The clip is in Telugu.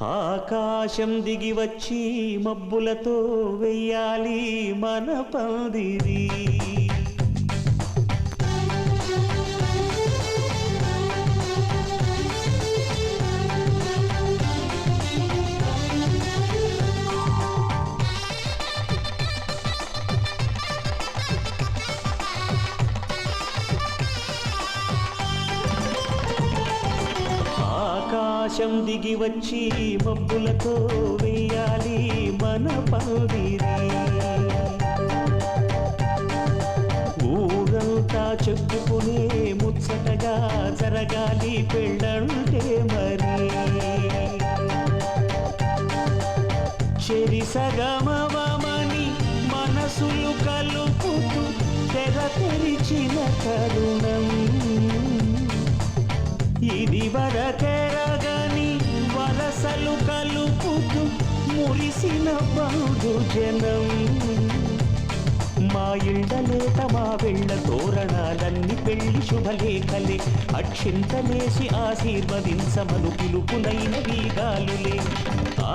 ఆకాశం దిగి వచ్చి మబ్బులతో వెయ్యాలి మన పందిరి. ఆకాశం దిగి వచ్చి మబ్బులతో వేయాలి మన పందిరి. ఊరంతా చెప్పుకునే ముచ్చటగా జరగాలి పెళ్ళంటే మరి. చెరి సగమవమని మనసులు కలుపుతూ తెర తెరిచిన తరుణం ఇది వరకెరగని వరసలు కలుపుతూ మురిసిన బహుదు జనం. మా ఇళ్ళలేత మా వెళ్ళ తోరణాలన్నీ పెళ్లి శుభలేఖలే. అక్షింతలేసి ఆశీర్వదించమను పిలుపునైన వీగాలులే.